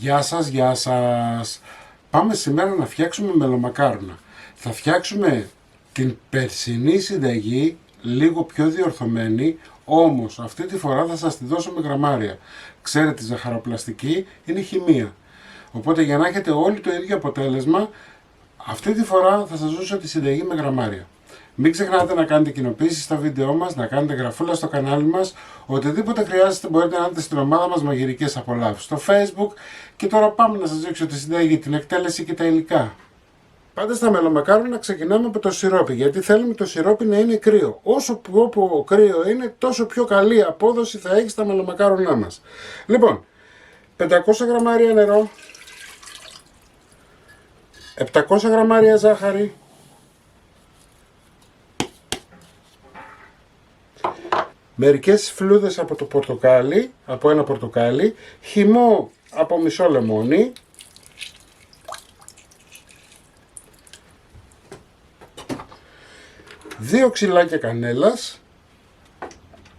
Γεια σας, γεια σας. Πάμε σήμερα να φτιάξουμε μελομακάρονα. Θα φτιάξουμε την περσινή συνταγή λίγο πιο διορθωμένη, όμως αυτή τη φορά θα σας τη δώσω με γραμμάρια. Ξέρετε, η ζαχαροπλαστική είναι χημεία. Οπότε για να έχετε όλοι το ίδιο αποτέλεσμα, αυτή τη φορά θα σας δώσω τη συνταγή με γραμμάρια. Μην ξεχνάτε να κάνετε κοινοποίησεις στα βίντεό μας, να κάνετε γραφούλα στο κανάλι μας. Οτιδήποτε χρειάζεται μπορείτε να δείτε στην ομάδα μας Μαγειρικές Απολαύσεις στο Facebook. Και τώρα πάμε να σας δείξω τη συνταγή, την εκτέλεση και τα υλικά. Πάντα στα μελομακάρονα ξεκινάμε από το σιρόπι, γιατί θέλουμε το σιρόπι να είναι κρύο. Όσο πιο κρύο είναι, τόσο πιο καλή απόδοση θα έχει στα μελομακάρονά μας. Λοιπόν, 500 γραμμάρια νερό, 700 γραμμάρια ζάχαρη, μερικές φλούδες από το πορτοκάλι, από ένα πορτοκάλι, χυμό από μισό λεμόνι, δύο ξυλάκια κανέλας,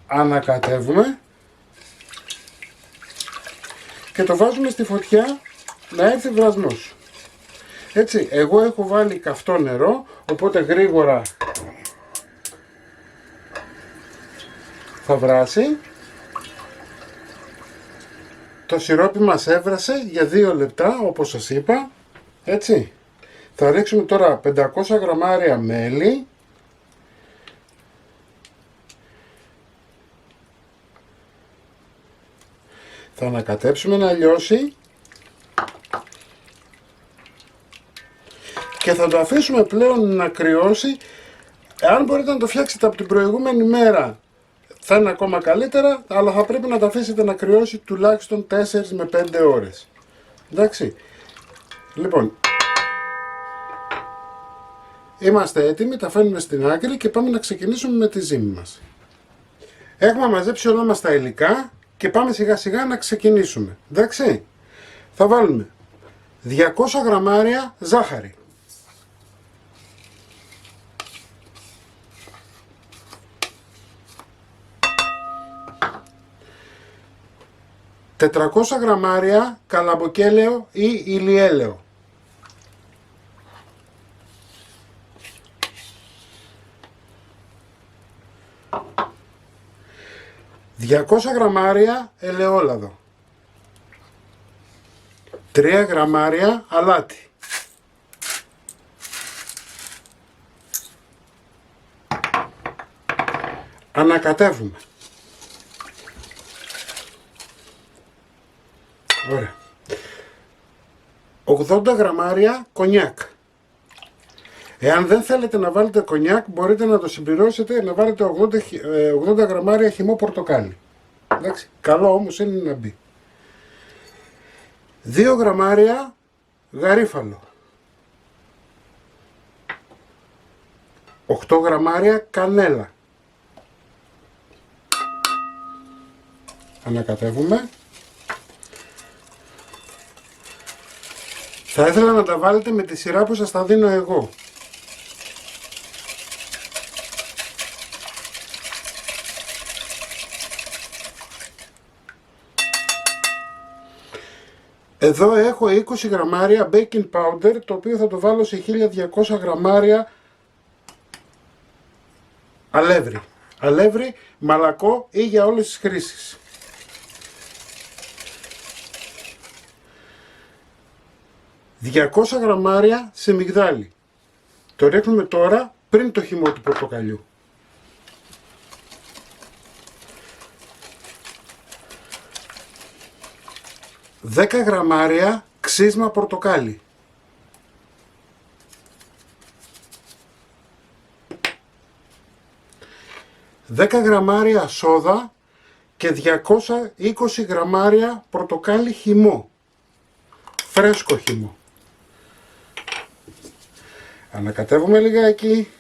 ανακατεύουμε και το βάζουμε στη φωτιά να έρθει βρασμός. Έτσι, εγώ έχω βάλει καυτό νερό, οπότε γρήγορα θα βράσει. Το σιρόπι μας έβρασε για 2 λεπτά όπως σας είπα. Έτσι. Θα ρίξουμε τώρα 500 γραμμάρια μέλι. Θα ανακατέψουμε να λιώσει. Και θα το αφήσουμε πλέον να κρυώσει. Αν μπορείτε να το φτιάξετε από την προηγούμενη μέρα, θα είναι ακόμα καλύτερα, αλλά θα πρέπει να τα αφήσετε να κρυώσει τουλάχιστον 4 με 5 ώρες. Εντάξει. Λοιπόν, είμαστε έτοιμοι, τα φέρνουμε στην άκρη και πάμε να ξεκινήσουμε με τη ζύμη μας. Έχουμε μαζέψει όλα μας τα υλικά και πάμε σιγά σιγά να ξεκινήσουμε. Εντάξει. Θα βάλουμε 200 γραμμάρια ζάχαρη. 400 γραμμάρια καλαμποκέλαιο ή ηλιέλαιο. 200 γραμμάρια ελαιόλαδο. 3 γραμμάρια αλάτι. Ανακατεύουμε. Ωραία. 80 γραμμάρια κονιάκ. Εάν δεν θέλετε να βάλετε κονιάκ, μπορείτε να το συμπληρώσετε, να βάλετε 80 γραμμάρια χυμό πορτοκάλι. Εντάξει, καλό όμως είναι να μπει. 2 γραμμάρια γαρίφαλο. 8 γραμμάρια κανέλα. Ανακατεύουμε. Θα ήθελα να τα βάλετε με τη σειρά που σας τα δίνω εγώ. Εδώ έχω 20 γραμμάρια baking powder, το οποίο θα το βάλω σε 1200 γραμμάρια αλεύρι. Αλεύρι, μαλακό ή για όλες τις χρήσεις. 200 γραμμάρια σε μυγδάλι. Το ρίχνουμε τώρα πριν το χυμό του πορτοκαλιού. 10 γραμμάρια ξύσμα πορτοκάλι. 10 γραμμάρια σόδα και 220 γραμμάρια πορτοκάλι χυμό. Φρέσκο χυμό. Ανακατεύουμε λιγάκι.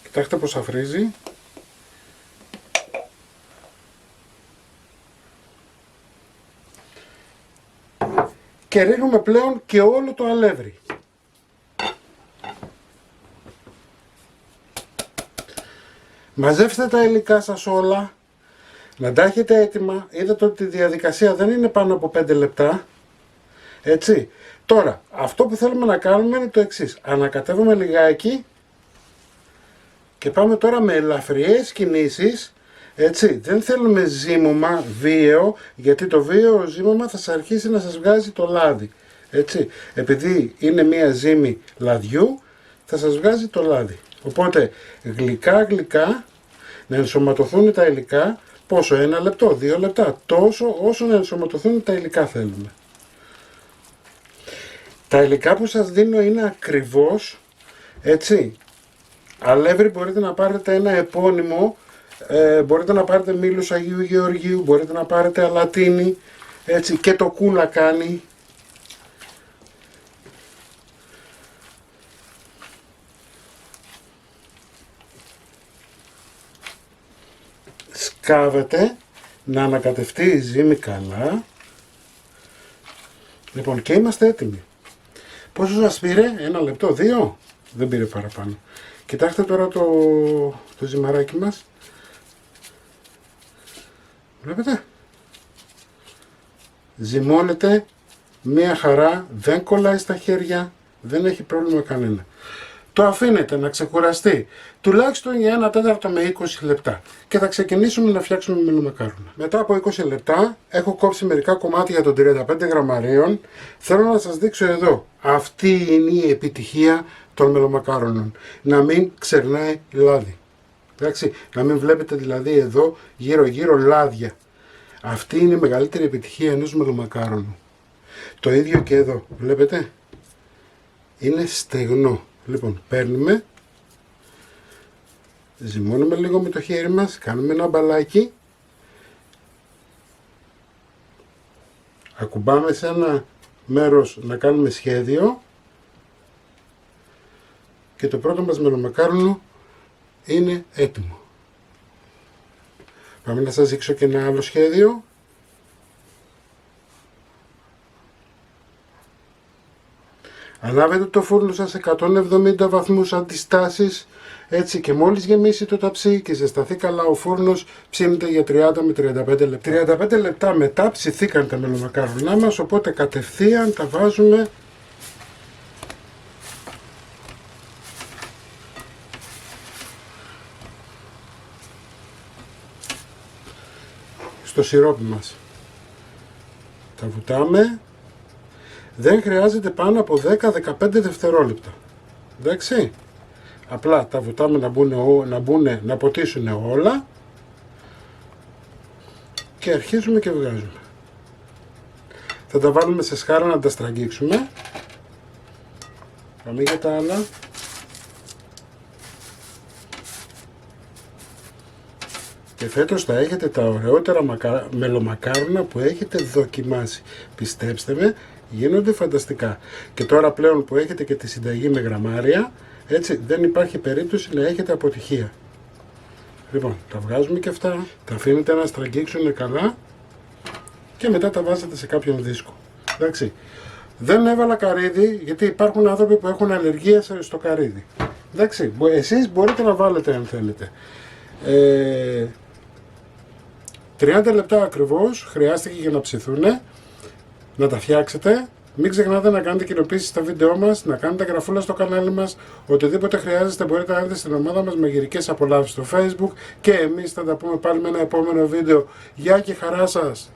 Κοιτάξτε πως αφρίζει. Και ρίχνουμε πλέον και όλο το αλεύρι. Μαζεύστε τα υλικά σας όλα. Να τα έχετε έτοιμα. Είδατε ότι η διαδικασία δεν είναι πάνω από 5 λεπτά. Έτσι. Τώρα, αυτό που θέλουμε να κάνουμε είναι το εξής. Ανακατεύουμε λιγάκι και πάμε τώρα με ελαφριές κινήσεις. Έτσι, δεν θέλουμε ζύμωμα βίαιο, γιατί το βίαιο ζύμωμα θα σας αρχίσει να σας βγάζει το λάδι. Έτσι, επειδή είναι μία ζύμη λαδιού, θα σας βγάζει το λάδι. Οπότε, γλυκά να ενσωματωθούν τα υλικά. Πόσο, 1 λεπτό, 2 λεπτά, τόσο όσο να ενσωματωθούν τα υλικά θέλουμε. Τα υλικά που σας δίνω είναι ακριβώς, έτσι. Αλεύρι μπορείτε να πάρετε ένα επώνυμο, μπορείτε να πάρετε μήλους Αγίου Γεωργίου, μπορείτε να πάρετε αλατίνη, έτσι, και το κούλα κάνει. Σκάβετε να ανακατευτεί η ζύμη καλά. Λοιπόν, και είμαστε έτοιμοι. Πόσο σας πήρε, 1 λεπτό, 2, δεν πήρε παραπάνω. Κοιτάξτε τώρα το ζυμαράκι μας. Βλέπετε. Ζυμώνεται μία χαρά, δεν κολλάει στα χέρια, δεν έχει πρόβλημα κανένα. Το αφήνετε να ξεκουραστεί τουλάχιστον για 1/4 με 20 λεπτά και θα ξεκινήσουμε να φτιάξουμε μελομακάρονα. Μετά από 20 λεπτά έχω κόψει μερικά κομμάτια των 35 γραμμαρίων. Θέλω να σας δείξω εδώ. Αυτή είναι η επιτυχία των μελομακάρονων. Να μην ξερνάει λάδι. Εντάξει, να μην βλέπετε δηλαδή εδώ γύρω λάδια. Αυτή είναι η μεγαλύτερη επιτυχία ενός μελομακάρονου. Το ίδιο και εδώ. Βλέπετε. Είναι στεγνό. Λοιπόν, παίρνουμε, ζυμώνουμε λίγο με το χέρι μας, κάνουμε ένα μπαλάκι, ακουμπάμε σε ένα μέρος να κάνουμε σχέδιο και το πρώτο μας μελομακάρονο είναι έτοιμο. Πάμε να σας δείξω και ένα άλλο σχέδιο. Ανάβετε το φούρνο σας σε 170 βαθμούς αντιστάσεις, έτσι, και μόλις γεμίσει το ταψί και ζεσταθεί καλά ο φούρνος, ψήνεται για 30 με 35 λεπτά. 35 λεπτά μετά ψηθήκαν τα μελομακάρονά μας, οπότε κατευθείαν τα βάζουμε στο σιρόπι μας. Τα βουτάμε. Δεν χρειάζεται πάνω από 10-15 δευτερόλεπτα. Εντάξει. Απλά τα βουτάμε να ποτίσουν όλα και αρχίζουμε και βγάζουμε. Θα τα βάλουμε σε σκάρα να τα στραγγίξουμε. Πάμε για τα άλλα. Και φέτος θα έχετε τα ωραιότερα μελομακάρονα που έχετε δοκιμάσει. Πιστέψτε με, γίνονται φανταστικά. Και τώρα πλέον που έχετε και τη συνταγή με γραμμάρια, έτσι, δεν υπάρχει περίπτωση να έχετε αποτυχία. Λοιπόν, τα βγάζουμε και αυτά, τα αφήνετε να στραγγίξουν καλά και μετά τα βάζετε σε κάποιον δίσκο. Εντάξει. Δεν έβαλα καρύδι γιατί υπάρχουν άνθρωποι που έχουν αλλεργία στο καρύδι. Εντάξει, εσείς μπορείτε να βάλετε αν θέλετε. 30 λεπτά ακριβώς χρειάστηκε για να ψηθούν, να τα φτιάξετε. Μην ξεχνάτε να κάνετε κοινοποίησεις στα βίντεό μας, να κάνετε γραφούλα στο κανάλι μας. Οτιδήποτε χρειάζεστε μπορείτε να έρθετε στην ομάδα μας μαγειρικές απολαύσεις στο Facebook και εμείς θα τα πούμε πάλι με ένα επόμενο βίντεο. Γεια και χαρά σας!